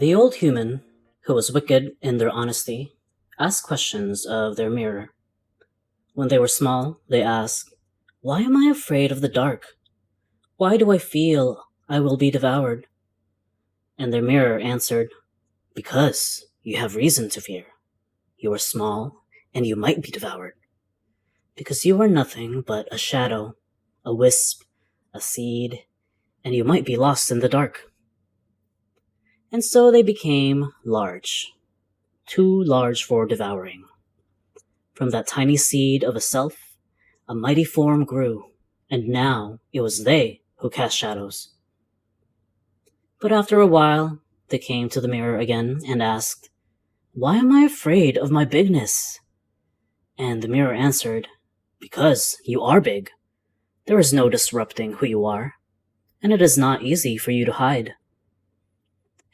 The old human, who was wicked in their honesty, asked questions of their mirror. When they were small, they asked, "Why am I afraid of the dark? Why do I feel I will be devoured?" And their mirror answered, "Because you have reason to fear. You are small, and you might be devoured. Because you are nothing but a shadow, a wisp, a seed, and you might be lost in the dark." And so they became large, too large for devouring. From that tiny seed of a self, a mighty form grew, and now it was they who cast shadows. But after a while, they came to the mirror again and asked, "Why am I afraid of my bigness?" And the mirror answered, "Because you are big. There is no disrupting who you are, and it is not easy for you to hide."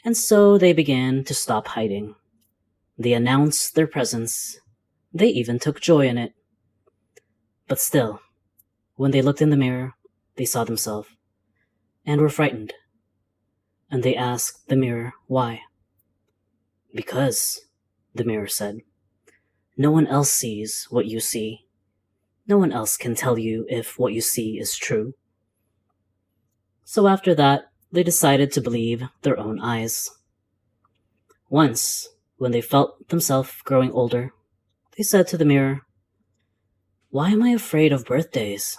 And so they began to stop hiding. They announced their presence. They even took joy in it. But still, when they looked in the mirror, they saw themselves and were frightened. And they asked the mirror why. "Because," the mirror said, "no one else sees what you see. No one else can tell you if what you see is true." So after that, they decided to believe their own eyes. Once, when they felt themselves growing older, they said to the mirror, "Why am I afraid of birthdays?"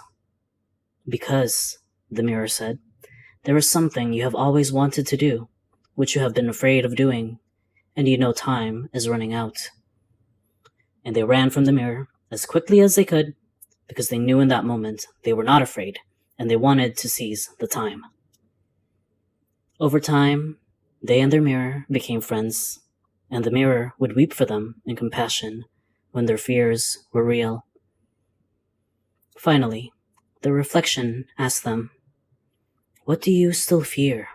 "Because," the mirror said, "there is something you have always wanted to do, which you have been afraid of doing, and you know time is running out." And they ran from the mirror as quickly as they could, because they knew in that moment they were not afraid, and they wanted to seize the time. Over time, they and their mirror became friends, and the mirror would weep for them in compassion when their fears were real. Finally, the reflection asked them, "What do you still fear?"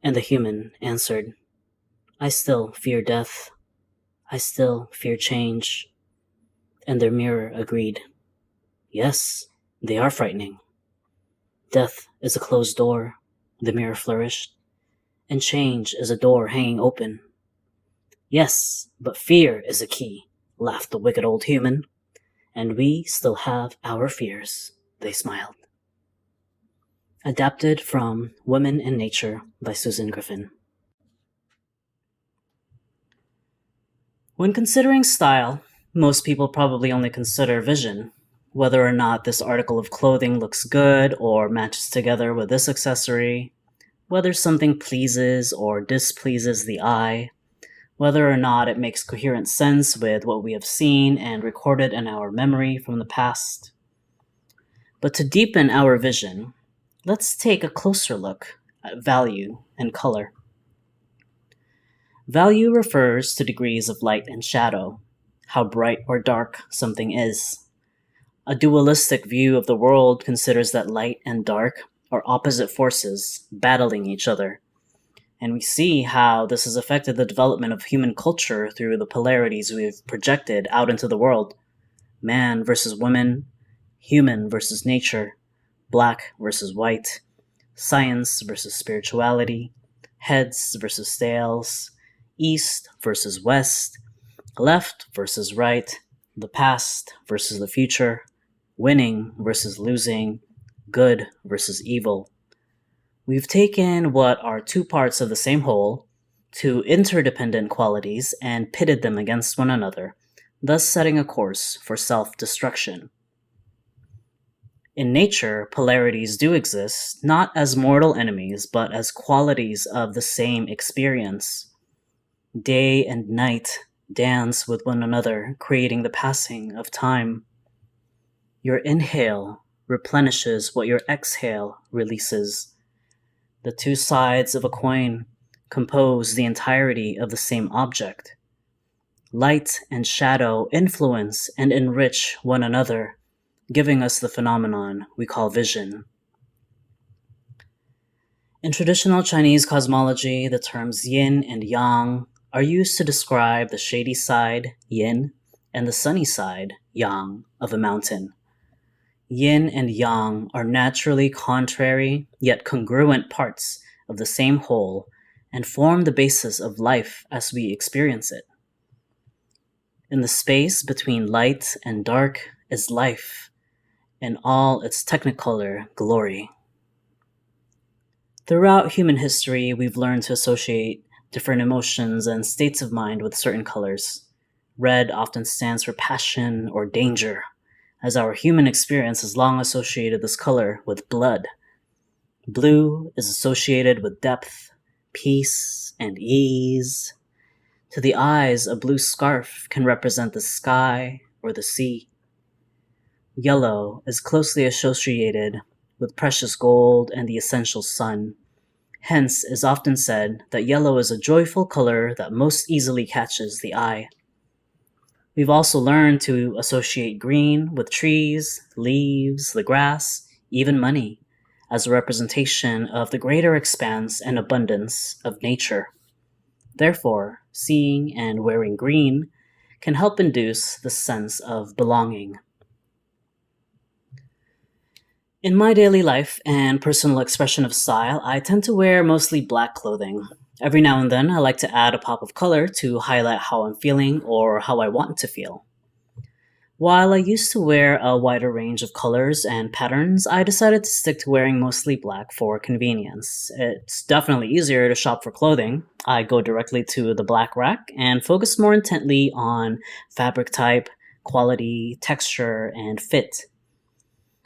And the human answered, "I still fear death. I still fear change." And their mirror agreed, "Yes, they are frightening." "Death is a closed door," the mirror flourished, "and change is a door hanging open." "Yes, but fear is a key," laughed the wicked old human. "And we still have our fears," they smiled. Adapted from Women in Nature by Susan Griffin. When considering style, most people probably only consider vision, whether or not this article of clothing looks good or matches together with this accessory, whether something pleases or displeases the eye, whether or not it makes coherent sense with what we have seen and recorded in our memory from the past. But to deepen our vision, let's take a closer look at value and color. Value refers to degrees of light and shadow, how bright or dark something is. A dualistic view of the world considers that light and dark are opposite forces battling each other. And we see how this has affected the development of human culture through the polarities we've projected out into the world. Man versus woman, human versus nature, black versus white, science versus spirituality, heads versus tails, east versus west, left versus right, the past versus the future, winning versus losing, good versus evil. We've taken what are two parts of the same whole, two interdependent qualities, and pitted them against one another, thus setting a course for self-destruction. In nature, polarities do exist, not as mortal enemies, but as qualities of the same experience. Day and night dance with one another, creating the passing of time. Your inhale replenishes what your exhale releases. The two sides of a coin compose the entirety of the same object. Light and shadow influence and enrich one another, giving us the phenomenon we call vision. In traditional Chinese cosmology, the terms yin and yang are used to describe the shady side, yin, and the sunny side, yang, of a mountain. Yin and yang are naturally contrary yet congruent parts of the same whole, and form the basis of life as we experience it. In the space between light and dark is life in all its technicolor glory. Throughout human history, we've learned to associate different emotions and states of mind with certain colors. Red often stands for passion or danger, as our human experience has long associated this color with blood. Blue is associated with depth, peace, and ease. To the eyes, a blue scarf can represent the sky or the sea. Yellow is closely associated with precious gold and the essential sun. Hence, is often said that yellow is a joyful color that most easily catches the eye. We've also learned to associate green with trees, leaves, the grass, even money, as a representation of the greater expanse and abundance of nature. Therefore, seeing and wearing green can help induce the sense of belonging. In my daily life and personal expression of style, I tend to wear mostly black clothing. Every now and then, I like to add a pop of color to highlight how I'm feeling or how I want to feel. While I used to wear a wider range of colors and patterns, I decided to stick to wearing mostly black for convenience. It's definitely easier to shop for clothing. I go directly to the black rack and focus more intently on fabric type, quality, texture, and fit.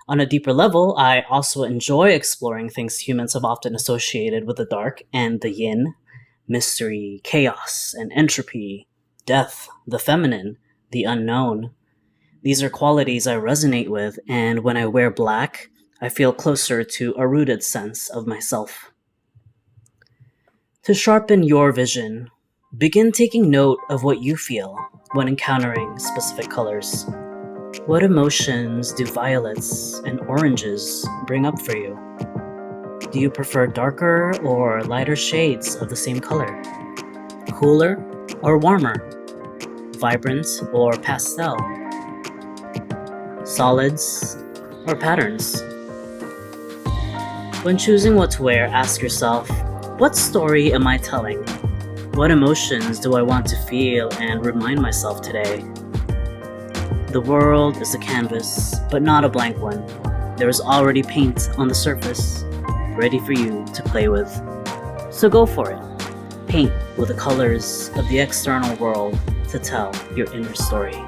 On a deeper level, I also enjoy exploring things humans have often associated with the dark and the yin: mystery, chaos, and entropy, death, the feminine, the unknown. These are qualities I resonate with, and when I wear black, I feel closer to a rooted sense of myself. To sharpen your vision, begin taking note of what you feel when encountering specific colors. What emotions do violets and oranges bring up for you? Do you prefer darker or lighter shades of the same color? Cooler or warmer? Vibrant or pastel? Solids or patterns? When choosing what to wear, ask yourself, what story am I telling? What emotions do I want to feel and remind myself today? The world is a canvas, but not a blank one. There is already paint on the surface, ready for you to play with. So go for it. Paint with the colors of the external world to tell your inner story.